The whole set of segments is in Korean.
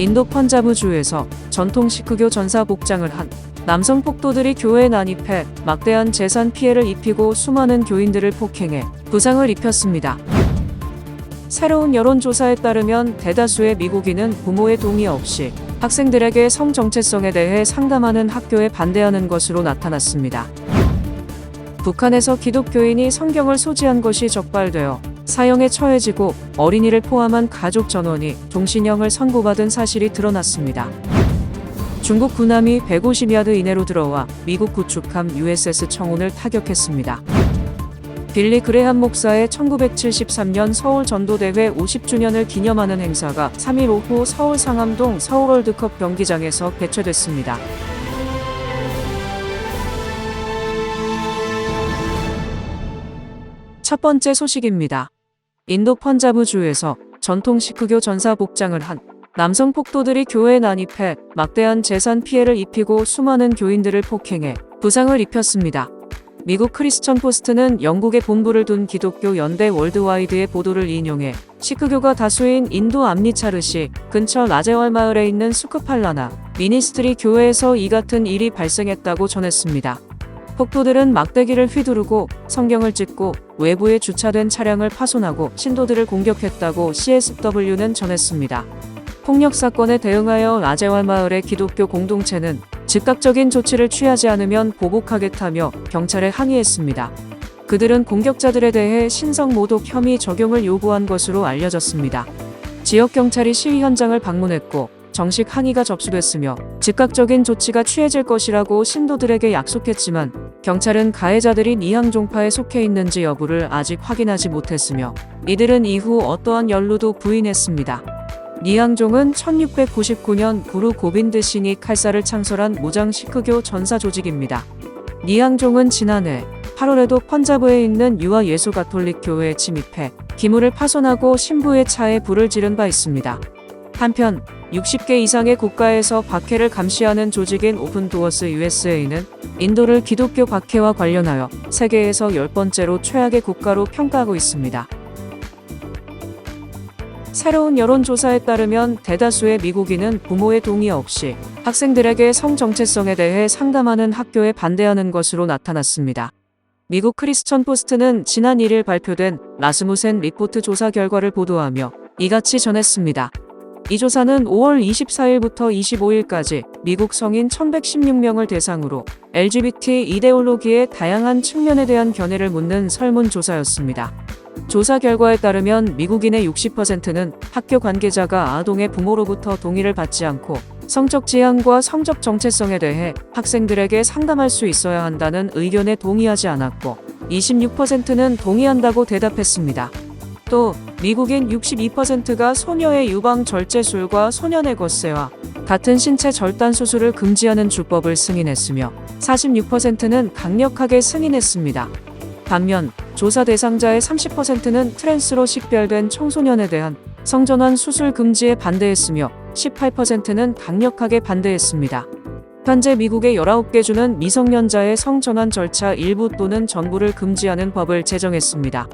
인도 펀자브주에서 전통 시크교 전사 복장을 한 남성 폭도들이 교회에 난입해 막대한 재산 피해를 입히고 수많은 교인들을 폭행해 부상을 입혔습니다. 새로운 여론조사에 따르면 대다수의 미국인은 부모의 동의 없이 학생들에게 성 정체성에 대해 상담하는 학교에 반대하는 것으로 나타났습니다. 북한에서 기독교인이 성경을 소지한 것이 적발되어 사형에 처해지고 어린이를 포함한 가족 전원이 종신형을 선고받은 사실이 드러났습니다. 중국 군함이 150야드 이내로 들어와 미국 구축함 USS 청운을 타격했습니다. 빌리 그레함 목사의 1973년 서울 전도대회 50주년을 기념하는 행사가 3일 오후 서울 상암동 서울월드컵 경기장에서 개최됐습니다. 첫 번째 소식입니다. 인도 펀자브주에서 전통 시크교 전사 복장을 한 남성 폭도들이 교회에 난입해 막대한 재산 피해를 입히고 수많은 교인들을 폭행해 부상을 입혔습니다. 미국 크리스천 포스트는 영국에 본부를 둔 기독교 연대 월드와이드의 보도를 인용해 시크교가 다수인 인도 암리차르시 근처 라제왈 마을에 있는 수크팔라나 미니스트리 교회에서 이 같은 일이 발생했다고 전했습니다. 폭도들은 막대기를 휘두르고 성경을 찢고 외부에 주차된 차량을 파손하고 신도들을 공격했다고 CSW는 전했습니다. 폭력 사건에 대응하여 라제왈 마을의 기독교 공동체는 즉각적인 조치를 취하지 않으면 보복하겠다며 경찰에 항의했습니다. 그들은 공격자들에 대해 신성모독 혐의 적용을 요구한 것으로 알려졌습니다. 지역 경찰이 시위 현장을 방문했고 정식 항의가 접수됐으며 즉각적인 조치가 취해질 것이라고 신도들에게 약속했지만 경찰은 가해자들이 니항종파에 속해 있는지 여부를 아직 확인하지 못했으며 이들은 이후 어떠한 연루도 부인했습니다. 니항종은 1699년 구루 고빈드 싱이 칼사를 창설한 무장 시크교 전사 조직입니다. 니항종은 지난해 8월에도 펀자브에 있는 유아 예수 가톨릭 교회에 침입해 기물을 파손하고 신부의 차에 불을 지른 바 있습니다. 한편 60개 이상의 국가에서 박해를 감시하는 조직인 오픈도어스 USA는 인도를 기독교 박해와 관련하여 세계에서 10번째로 최악의 국가로 평가하고 있습니다. 새로운 여론조사에 따르면 대다수의 미국인은 부모의 동의 없이 학생들에게 성 정체성에 대해 상담하는 학교에 반대하는 것으로 나타났습니다. 미국 크리스천 포스트는 지난 1일 발표된 라스무센 리포트 조사 결과를 보도하며 이같이 전했습니다. 이 조사는 5월 24일부터 25일까지 미국 성인 1116명을 대상으로 LGBT 이데올로기의 다양한 측면에 대한 견해를 묻는 설문조사였습니다. 조사 결과에 따르면 미국인의 60%는 학교 관계자가 아동의 부모로부터 동의를 받지 않고 성적 지향과 성적 정체성에 대해 학생들에게 상담할 수 있어야 한다는 의견에 동의하지 않았고 26%는 동의한다고 대답했습니다. 또 미국인 62%가 소녀의 유방 절제술과 소년의 겉세와 같은 신체 절단 수술을 금지하는 주법을 승인했으며 46%는 강력하게 승인했습니다. 반면 조사 대상자의 30%는 트랜스로 식별된 청소년에 대한 성전환 수술 금지에 반대했으며 18%는 강력하게 반대했습니다. 현재 미국의 19개 주는 미성년자의 성전환 절차 일부 또는 전부를 금지하는 법을 제정했습니다.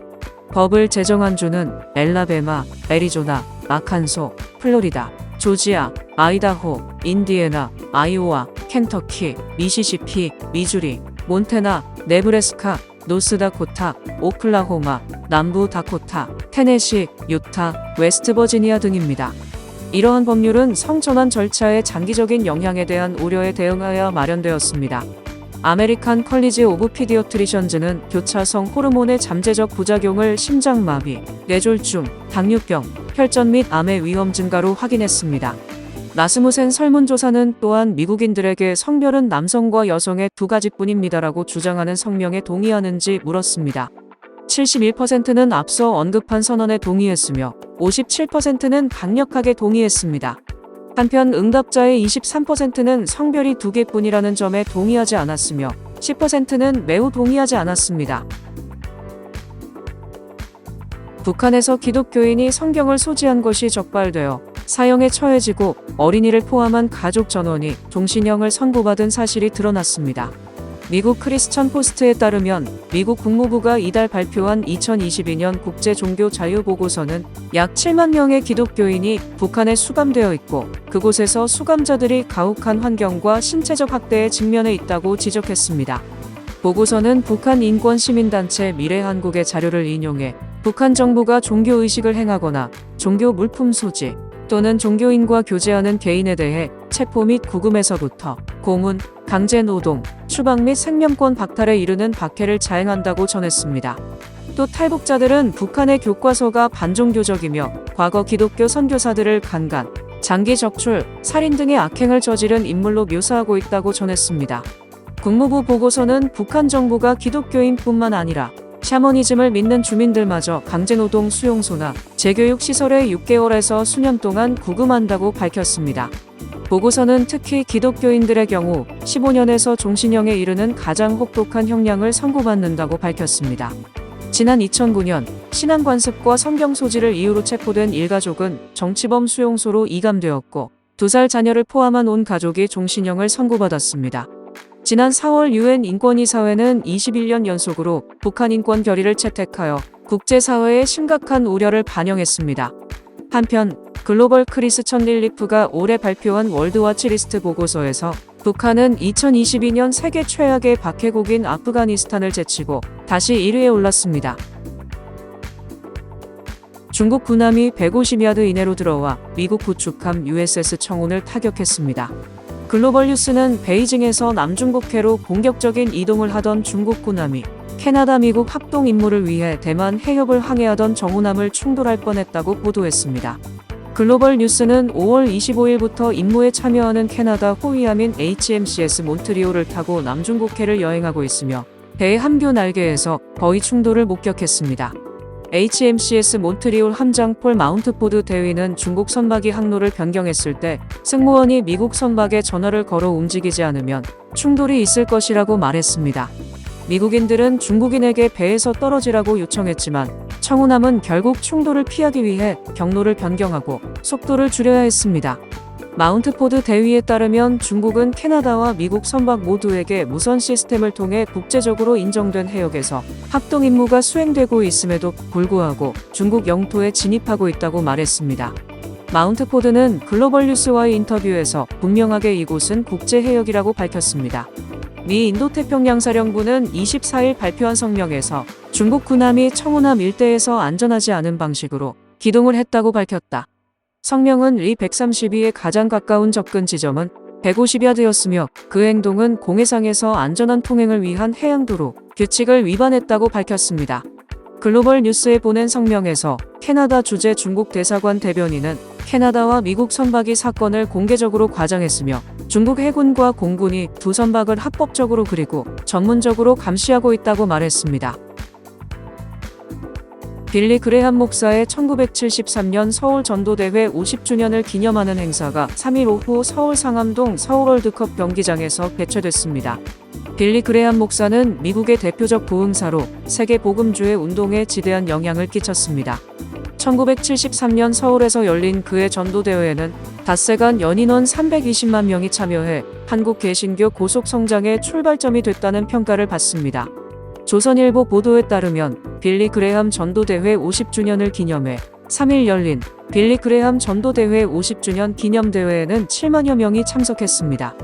법을 제정한 주는 엘라베마, 애리조나, 아칸소, 플로리다, 조지아, 아이다호, 인디애나, 아이오와, 켄터키, 미시시피, 미주리, 몬태나, 네브래스카, 노스다코타, 오클라호마, 남부 다코타, 테네시, 유타, 웨스트버지니아 등입니다. 이러한 법률은 성전환 절차의 장기적인 영향에 대한 우려에 대응하여 마련되었습니다. 아메리칸 컬리지 오브 피디어트리션즈는 교차성 호르몬의 잠재적 부작용을 심장마비, 뇌졸중, 당뇨병, 혈전 및 암의 위험 증가로 확인했습니다. 라스무센 설문조사는 또한 미국인들에게 성별은 남성과 여성의 두 가지뿐입니다라고 주장하는 성명에 동의하는지 물었습니다. 71%는 앞서 언급한 선언에 동의했으며 57%는 강력하게 동의했습니다. 한편 응답자의 23%는 성별이 두 개뿐이라는 점에 동의하지 않았으며 10%는 매우 동의하지 않았습니다. 북한에서 기독교인이 성경을 소지한 것이 적발되어 사형에 처해지고 어린이를 포함한 가족 전원이 종신형을 선고받은 사실이 드러났습니다. 미국 크리스천 포스트에 따르면 미국 국무부가 이달 발표한 2022년 국제종교자유보고서는 약 7만 명의 기독교인이 북한에 수감되어 있고 그곳에서 수감자들이 가혹한 환경과 신체적 학대에 직면해 있다고 지적했습니다. 보고서는 북한 인권시민단체 미래한국의 자료를 인용해 북한 정부가 종교의식을 행하거나 종교 물품 소지 또는 종교인과 교제하는 개인에 대해 체포 및 구금에서부터 고문, 강제노동, 추방 및 생명권 박탈에 이르는 박해를 자행한다고 전했습니다. 또 탈북자들은 북한의 교과서가 반종교적이며 과거 기독교 선교사들을 강간, 장기 적출, 살인 등의 악행을 저지른 인물로 묘사하고 있다고 전했습니다. 국무부 보고서는 북한 정부가 기독교인뿐만 아니라 샤머니즘을 믿는 주민들마저 강제노동 수용소나 재교육 시설에 6개월에서 수년 동안 구금한다고 밝혔습니다. 보고서는 특히 기독교인들의 경우 15년에서 종신형에 이르는 가장 혹독한 형량을 선고받는다고 밝혔습니다. 지난 2009년 신앙관습과 성경 소지를 이유로 체포된 일가족은 정치범 수용소로 이감되었고 2살 자녀를 포함한 온 가족이 종신형을 선고받았습니다. 지난 4월 유엔 인권이사회는 21년 연속으로 북한 인권 결의를 채택하여 국제사회의 심각한 우려를 반영했습니다. 한편 글로벌 크리스천 릴리프가 올해 발표한 월드와치 리스트 보고서에서 북한은 2022년 세계 최악의 박해국인 아프가니스탄을 제치고 다시 1위에 올랐습니다. 중국 군함이 150야드 이내로 들어와 미국 구축함 USS 청운을 타격했습니다. 글로벌 뉴스는 베이징에서 남중국해로 공격적인 이동을 하던 중국 군함이 캐나다 미국 합동 임무를 위해 대만 해협을 항해하던 정훈함을 충돌할 뻔했다고 보도했습니다. 글로벌 뉴스는 5월 25일부터 임무에 참여하는 캐나다 호위함인 HMCS 몬트리올을 타고 남중국해를 여행하고 있으며 배의 함교 날개에서 거의 충돌을 목격했습니다. HMCS 몬트리올 함장 폴 마운트포드 대위는 중국 선박이 항로를 변경했을 때 승무원이 미국 선박에 전화를 걸어 움직이지 않으면 충돌이 있을 것이라고 말했습니다. 미국인들은 중국인에게 배에서 떨어지라고 요청했지만 청운함은 결국 충돌을 피하기 위해 경로를 변경하고 속도를 줄여야 했습니다. 마운트포드 대위에 따르면 중국은 캐나다와 미국 선박 모두에게 무선 시스템을 통해 국제적으로 인정된 해역에서 합동 임무가 수행되고 있음에도 불구하고 중국 영토에 진입하고 있다고 말했습니다. 마운트포드는 글로벌 뉴스와의 인터뷰에서 분명하게 이곳은 국제 해역이라고 밝혔습니다. 미 인도태평양사령부는 24일 발표한 성명에서 중국 군함이 청운함 일대에서 안전하지 않은 방식으로 기동을 했다고 밝혔다. 성명은 리 132에 가장 가까운 접근 지점은 150야드였으며 그 행동은 공해상에서 안전한 통행을 위한 해양도로 규칙을 위반했다고 밝혔습니다. 글로벌 뉴스에 보낸 성명에서 캐나다 주재 중국 대사관 대변인은 캐나다와 미국 선박이 사건을 공개적으로 과장했으며 중국 해군과 공군이 두 선박을 합법적으로 그리고 전문적으로 감시하고 있다고 말했습니다. 빌리 그레함 목사의 1973년 서울 전도대회 50주년을 기념하는 행사가 3일 오후 서울 상암동 서울월드컵 경기장에서 개최됐습니다. 빌리 그레함 목사는 미국의 대표적 부흥사로 세계 복음주의 운동에 지대한 영향을 끼쳤습니다. 1973년 서울에서 열린 그의 전도대회에는 닷새간 연인원 320만 명이 참여해 한국 개신교 고속 성장의 출발점이 됐다는 평가를 받습니다. 조선일보 보도에 따르면 빌리 그레함 전도대회 50주년을 기념해 3일 열린 빌리 그레함 전도대회 50주년 기념대회에는 7만여 명이 참석했습니다.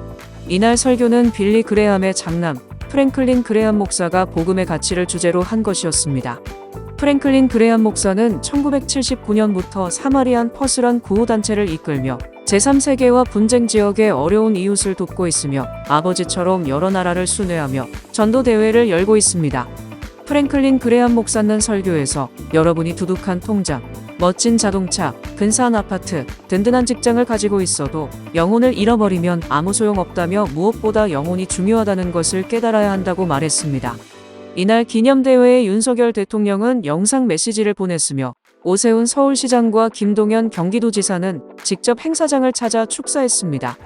이날 설교는 빌리 그레함의 장남 프랭클린 그레함 목사가 복음의 가치를 주제로 한 것이었습니다. 프랭클린 그레함 목사는 1979년부터 사마리안 퍼스란 구호단체를 이끌며 제3세계와 분쟁 지역의 어려운 이웃을 돕고 있으며 아버지처럼 여러 나라를 순회하며 전도대회를 열고 있습니다. 프랭클린 그레함 목사는 설교에서 여러분이 두둑한 통장, 멋진 자동차, 근사한 아파트, 든든한 직장을 가지고 있어도 영혼을 잃어버리면 아무 소용없다며 무엇보다 영혼이 중요하다는 것을 깨달아야 한다고 말했습니다. 이날 기념대회에 윤석열 대통령은 영상 메시지를 보냈으며 오세훈 서울시장과 김동연 경기도지사는 직접 행사장을 찾아 축사했습니다.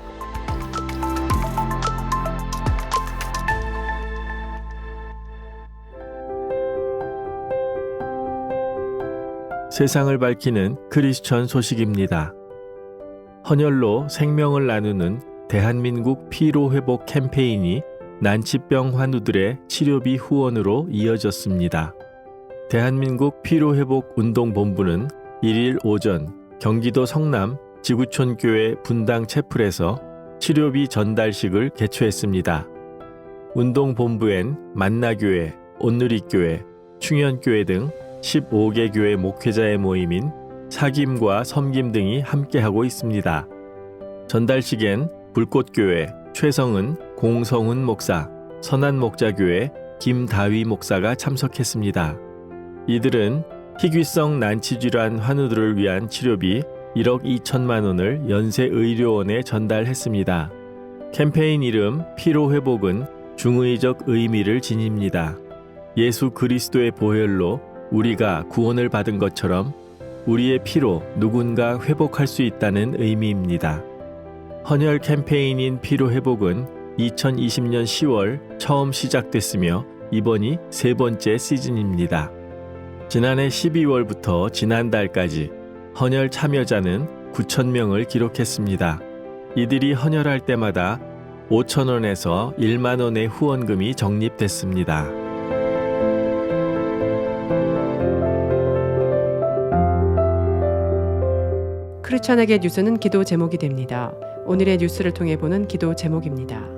세상을 밝히는 크리스천 소식입니다. 헌혈로 생명을 나누는 대한민국 피로회복 캠페인이 난치병 환우들의 치료비 후원으로 이어졌습니다. 대한민국 피로회복운동본부는 1일 오전 경기도 성남 지구촌교회 분당 채플에서 치료비 전달식을 개최했습니다. 운동본부엔 만나교회, 온누리교회, 충현교회 등 15개 교회 목회자의 모임인 사김과 섬김 등이 함께하고 있습니다. 전달식엔 불꽃교회 최성은, 공성훈 목사, 선한목자교회 김다위 목사가 참석했습니다. 이들은 희귀성 난치질환 환우들을 위한 치료비 1억 2천만 원을 연세의료원에 전달했습니다. 캠페인 이름 피로회복은 중의적 의미를 지닙니다. 예수 그리스도의 보혈로 우리가 구원을 받은 것처럼 우리의 피로 누군가 회복할 수 있다는 의미입니다. 헌혈 캠페인인 피로회복은 2020년 10월 처음 시작됐으며 이번이 세 번째 시즌입니다. 지난해 12월부터 지난달까지 헌혈 참여자는 9,000명을 기록했습니다. 이들이 헌혈할 때마다 5,000원에서 1만 원의 후원금이 적립됐습니다. 크리스찬에게 뉴스는 기도 제목이 됩니다. 오늘의 뉴스를 통해 보는 기도 제목입니다.